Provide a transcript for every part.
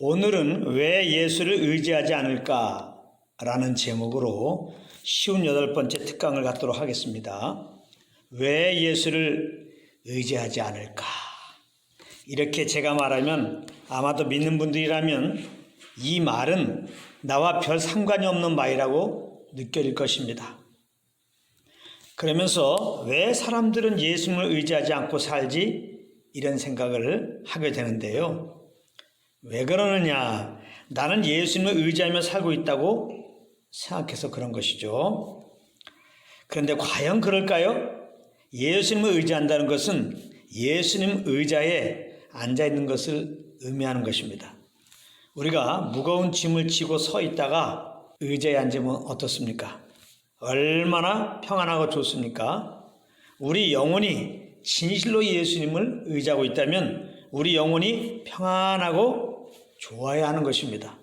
오늘은 왜 예수를 의지하지 않을까? 라는 제목으로 쉬운 8번째 특강을 갖도록 하겠습니다. 왜 예수를 의지하지 않을까? 이렇게 제가 말하면 아마도 믿는 분들이라면 이 말은 나와 별 상관이 없는 말이라고 느껴질 것입니다. 그러면서 왜 사람들은 예수님을 의지하지 않고 살지? 이런 생각을 하게 되는데요. 왜 그러느냐? 나는 예수님을 의지하며 살고 있다고 생각해서 그런 것이죠. 그런데 과연 그럴까요? 예수님을 의지한다는 것은 예수님 의자에 앉아있는 것을 의미하는 것입니다. 우리가 무거운 짐을 지고 서 있다가 의자에 앉으면 어떻습니까? 얼마나 평안하고 좋습니까? 우리 영혼이 진실로 예수님을 의지하고 있다면 우리 영혼이 평안하고 좋아야 하는 것입니다.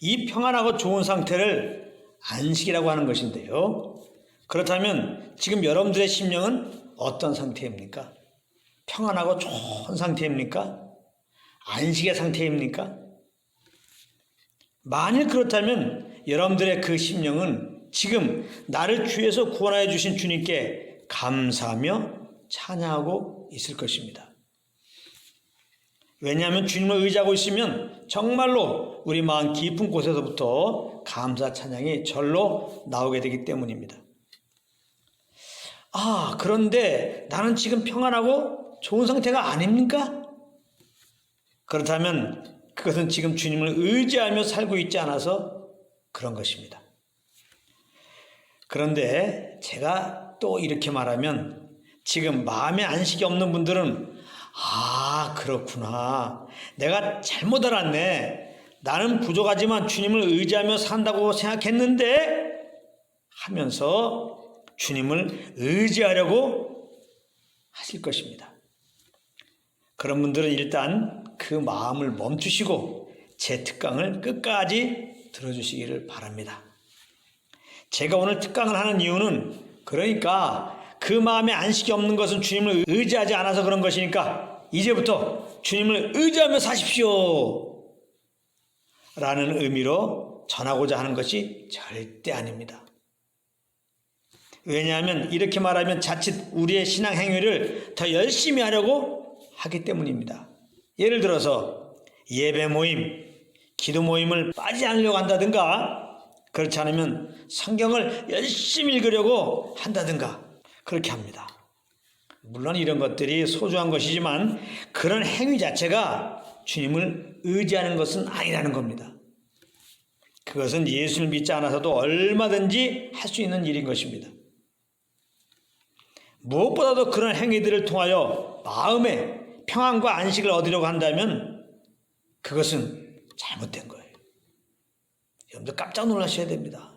이 평안하고 좋은 상태를 안식이라고 하는 것인데요. 그렇다면 지금 여러분들의 심령은 어떤 상태입니까? 평안하고 좋은 상태입니까? 안식의 상태입니까? 만일 그렇다면 여러분들의 그 심령은 지금 나를 주에서 구원하여 주신 주님께 감사하며 찬양하고 있을 것입니다. 왜냐하면 주님을 의지하고 있으면 정말로 우리 마음 깊은 곳에서부터 감사 찬양이 절로 나오게 되기 때문입니다. 그런데 나는 지금 평안하고 좋은 상태가 아닙니까? 그렇다면 그것은 지금 주님을 의지하며 살고 있지 않아서 그런 것입니다. 그런데 제가 또 이렇게 말하면 지금 마음에 안식이 없는 분들은 그렇구나. 내가 잘못 알았네. 나는 부족하지만 주님을 의지하며 산다고 생각했는데 하면서 주님을 의지하려고 하실 것입니다. 그런 분들은 일단 그 마음을 멈추시고 제 특강을 끝까지 들어주시기를 바랍니다. 제가 오늘 특강을 하는 이유는 그러니까 그 마음에 안식이 없는 것은 주님을 의지하지 않아서 그런 것이니까 이제부터 주님을 의지하며 사십시오 라는 의미로 전하고자 하는 것이 절대 아닙니다. 왜냐하면 이렇게 말하면 자칫 우리의 신앙 행위를 더 열심히 하려고 하기 때문입니다. 예를 들어서 예배 모임, 기도 모임을 빠지지 않으려고 한다든가 그렇지 않으면 성경을 열심히 읽으려고 한다든가 그렇게 합니다. 물론 이런 것들이 소중한 것이지만 그런 행위 자체가 주님을 의지하는 것은 아니라는 겁니다. 그것은 예수를 믿지 않아서도 얼마든지 할 수 있는 일인 것입니다. 무엇보다도 그런 행위들을 통하여 마음의 평안과 안식을 얻으려고 한다면 그것은 잘못된 거예요. 여러분들 깜짝 놀라셔야 됩니다.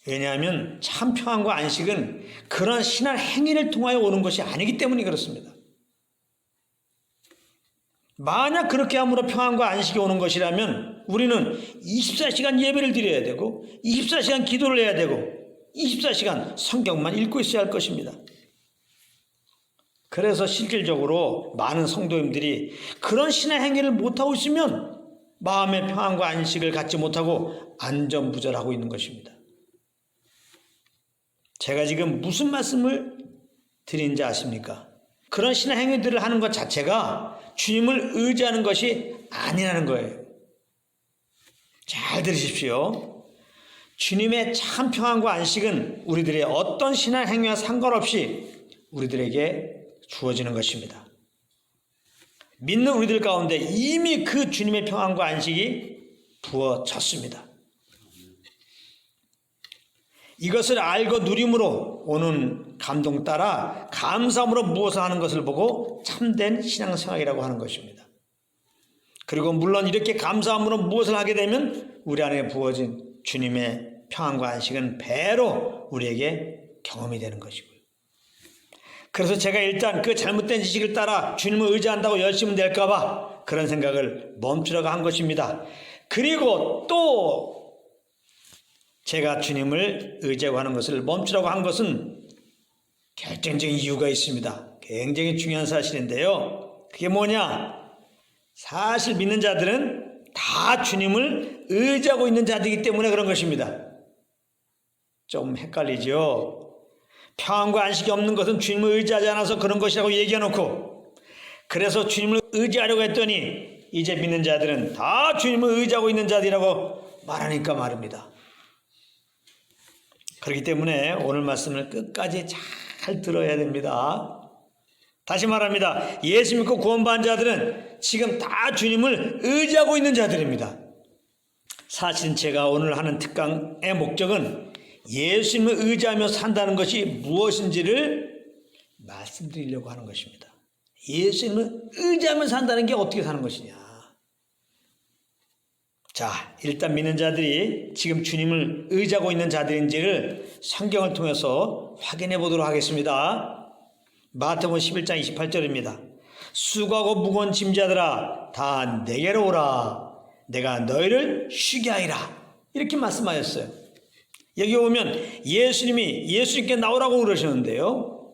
왜냐하면 참 평안과 안식은 그런 신앙 행위를 통하여 오는 것이 아니기 때문에 그렇습니다. 만약 그렇게 함으로 평안과 안식이 오는 것이라면 우리는 24시간 예배를 드려야 되고 24시간 기도를 해야 되고 24시간 성경만 읽고 있어야 할 것입니다. 그래서 실질적으로 많은 성도님들이 그런 신앙 행위를 못하고 있으면 마음의 평안과 안식을 갖지 못하고 안전부절하고 있는 것입니다. 제가 지금 무슨 말씀을 드리는지 아십니까? 그런 신앙 행위들을 하는 것 자체가 주님을 의지하는 것이 아니라는 거예요. 잘 들으십시오. 주님의 참 평안과 안식은 우리들의 어떤 신앙 행위와 상관없이 우리들에게 주어지는 것입니다. 믿는 우리들 가운데 이미 그 주님의 평안과 안식이 부어졌습니다. 이것을 알고 누림으로 오는 감동 따라 감사함으로 무엇을 하는 것을 보고 참된 신앙생활이라고 하는 것입니다. 그리고 물론 이렇게 감사함으로 무엇을 하게 되면 우리 안에 부어진 주님의 평안과 안식은 배로 우리에게 경험이 되는 것이고요. 그래서 제가 일단 그 잘못된 지식을 따라 주님을 의지한다고 열심히 될까 봐 그런 생각을 멈추라고 한 것입니다. 그리고 또 제가 주님을 의지하고 하는 것을 멈추라고 한 것은 결정적인 이유가 있습니다. 굉장히 중요한 사실인데요. 그게 뭐냐? 사실 믿는 자들은 다 주님을 의지하고 있는 자들이기 때문에 그런 것입니다. 좀 헷갈리죠? 평안과 안식이 없는 것은 주님을 의지하지 않아서 그런 것이라고 얘기해놓고, 그래서 주님을 의지하려고 했더니 이제 믿는 자들은 다 주님을 의지하고 있는 자들이라고 말하니까 말입니다. 그렇기 때문에 오늘 말씀을 끝까지 잘 들어야 됩니다. 다시 말합니다. 예수 믿고 구원받은 자들은 지금 다 주님을 의지하고 있는 자들입니다. 사실 제가 오늘 하는 특강의 목적은 예수님을 의지하며 산다는 것이 무엇인지를 말씀드리려고 하는 것입니다. 예수님을 의지하며 산다는 게 어떻게 사는 것이냐. 자, 일단 믿는 자들이 지금 주님을 의지하고 있는 자들인지를 성경을 통해서 확인해 보도록 하겠습니다. 마태복음 11장 28절입니다. 수고하고 무거운 짐자들아 다 내게로 오라. 내가 너희를 쉬게 하리라. 이렇게 말씀하셨어요. 여기 보면 예수님께 나오라고 그러시는데요.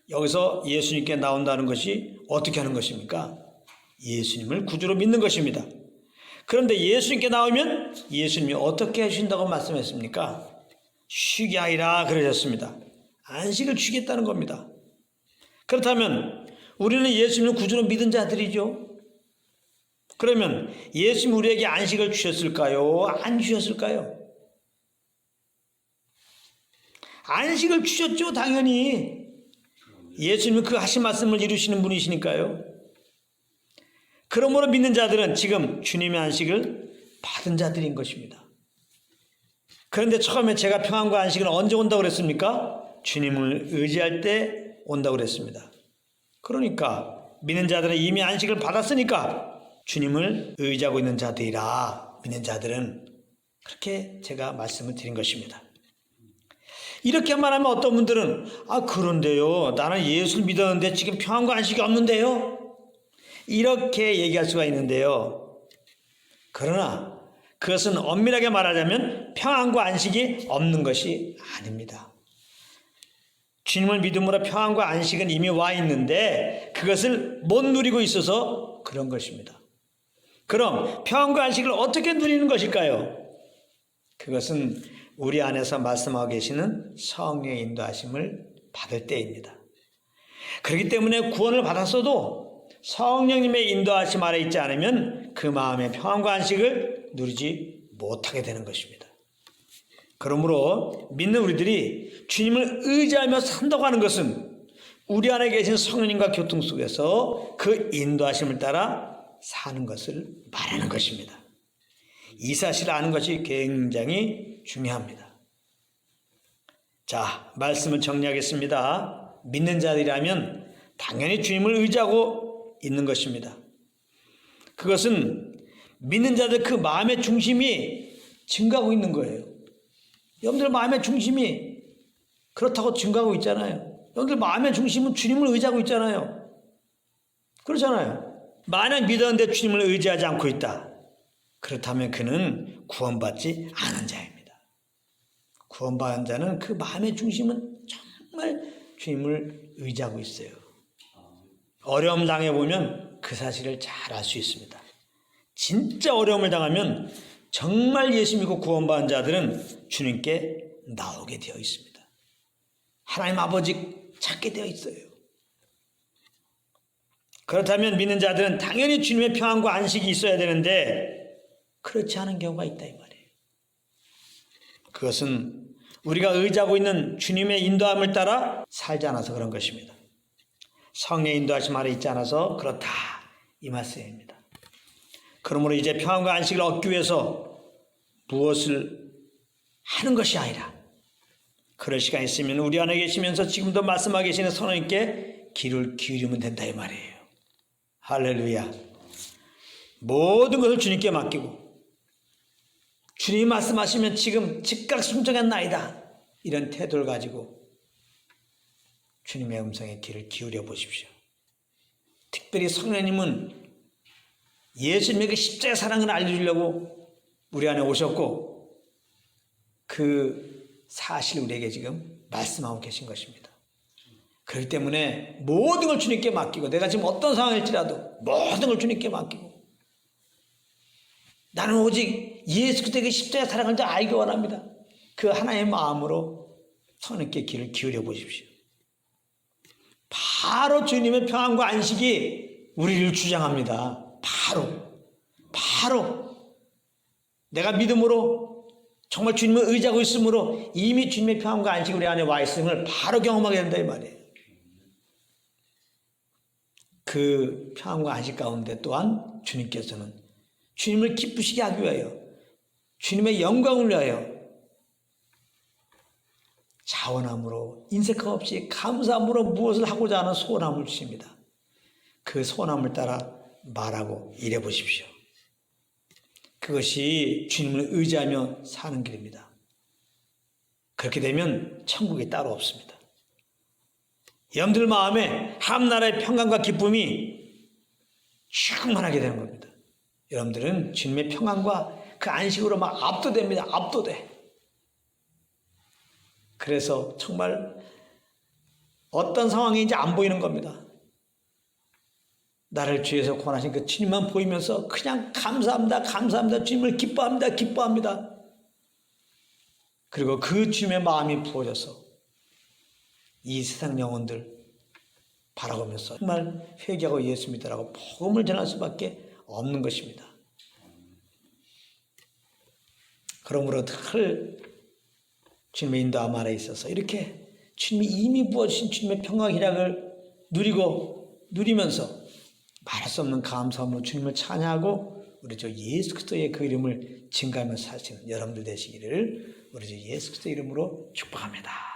여기서 예수님께 나온다는 것이 어떻게 하는 것입니까? 예수님을 구주로 믿는 것입니다. 그런데 예수님께 나오면 예수님이 어떻게 해주신다고 말씀했습니까? 쉬게 하리라 그러셨습니다. 안식을 주겠다는 겁니다. 그렇다면 우리는 예수님을 구주로 믿은 자들이죠. 그러면 예수님이 우리에게 안식을 주셨을까요? 안 주셨을까요? 안식을 주셨죠. 당연히 예수님은 그 하신 말씀을 이루시는 분이시니까요. 그러므로 믿는 자들은 지금 주님의 안식을 받은 자들인 것입니다. 그런데 처음에 제가 평안과 안식은 언제 온다고 그랬습니까? 주님을 의지할 때 온다고 그랬습니다. 그러니까 믿는 자들은 이미 안식을 받았으니까 주님을 의지하고 있는 자들이라 믿는 자들은, 그렇게 제가 말씀을 드린 것입니다. 이렇게 말하면 어떤 분들은 그런데요, 나는 예수를 믿었는데 지금 평안과 안식이 없는데요, 이렇게 얘기할 수가 있는데요. 그러나 그것은 엄밀하게 말하자면 평안과 안식이 없는 것이 아닙니다. 주님을 믿음으로 평안과 안식은 이미 와 있는데 그것을 못 누리고 있어서 그런 것입니다. 그럼 평안과 안식을 어떻게 누리는 것일까요? 그것은 우리 안에서 말씀하고 계시는 성령의 인도하심을 받을 때입니다. 그렇기 때문에 구원을 받았어도 성령님의 인도하심 아래 있지 않으면 그 마음의 평안과 안식을 누리지 못하게 되는 것입니다. 그러므로 믿는 우리들이 주님을 의지하며 산다고 하는 것은 우리 안에 계신 성령님과 교통 속에서 그 인도하심을 따라 사는 것을 말하는 것입니다. 이 사실을 아는 것이 굉장히 중요합니다. 자, 말씀을 정리하겠습니다. 믿는 자들이라면 당연히 주님을 의지하고 있는 것입니다. 그것은 믿는 자들 그 마음의 중심이 증가하고 있는 거예요. 여러분들 마음의 중심이 그렇다고 증가하고 있잖아요. 여러분들 마음의 중심은 주님을 의지하고 있잖아요. 그렇잖아요. 만약 믿었는데 주님을 의지하지 않고 있다. 그렇다면 그는 구원받지 않은 자입니다. 구원받은 자는 그 마음의 중심은 정말 주님을 의지하고 있어요. 어려움 당해보면 그 사실을 잘 알 수 있습니다. 진짜 어려움을 당하면 정말 예수 믿고 구원받은 자들은 주님께 나오게 되어 있습니다. 하나님 아버지 찾게 되어 있어요. 그렇다면 믿는 자들은 당연히 주님의 평안과 안식이 있어야 되는데 그렇지 않은 경우가 있다 이 말이에요. 그것은 우리가 의지하고 있는 주님의 인도함을 따라 살지 않아서 그런 것입니다. 성령의 인도하심 아래 있지 않아서 그렇다 이 말씀입니다. 그러므로 이제 평안과 안식을 얻기 위해서 무엇을 하는 것이 아니라 그럴 시간이 있으면 우리 안에 계시면서 지금도 말씀하고 계시는 성령님께 귀를 기울이면 된다 이 말이에요. 할렐루야. 모든 것을 주님께 맡기고 주님이 말씀하시면 지금 즉각 순종했나이다 이런 태도를 가지고 주님의 음성에 귀를 기울여 보십시오. 특별히 성령님은 예수님의 그 십자가의 사랑을 알려주려고 우리 안에 오셨고 그 사실을 우리에게 지금 말씀하고 계신 것입니다. 그렇기 때문에 모든 걸 주님께 맡기고 내가 지금 어떤 상황일지라도 모든 걸 주님께 맡기고 나는 오직 예수 그리스도의 십자가 사랑을 다 알기 원합니다. 그 하나의 마음으로 성령께 귀를 기울여 보십시오. 바로 주님의 평안과 안식이 우리를 주장합니다. 바로 내가 믿음으로 정말 주님을 의지하고 있으므로 이미 주님의 평안과 안식이 우리 안에 와 있음을 바로 경험하게 된다 이 말이에요. 그 평안과 안식 가운데 또한 주님께서는 주님을 기쁘시게 하기 위하여 주님의 영광을 위하여 자원함으로 인색함 없이 감사함으로 무엇을 하고자 하는 소원함을 주십니다. 그 소원함을 따라 말하고 일해 보십시오. 그것이 주님을 의지하며 사는 길입니다. 그렇게 되면 천국이 따로 없습니다. 여러분들 마음에 한나라의 평강과 기쁨이 충만하게 되는 겁니다. 여러분들은 주님의 평안과 그 안식으로 막 압도됩니다. 압도돼. 그래서 정말 어떤 상황인지 안 보이는 겁니다. 나를 주에서 구원하신 그 주님만 보이면서 그냥 감사합니다. 감사합니다. 주님을 기뻐합니다. 기뻐합니다. 그리고 그 주님의 마음이 부어져서 이 세상 영혼들 바라보면서 정말 회개하고 예수 믿으라고 복음을 전할 수밖에 없는 것입니다. 그러므로 늘 주님의 인도함 아래에 있어서 이렇게 주님이 이미 부어주신 주님의 평강 희락을 누리면서 말할 수 없는 감사함으로 주님을 찬양하고 우리 주 예수 그리스도의 그 이름을 증가하며 사시는 여러분들 되시기를 우리 주 예수 그리스도 이름으로 축복합니다.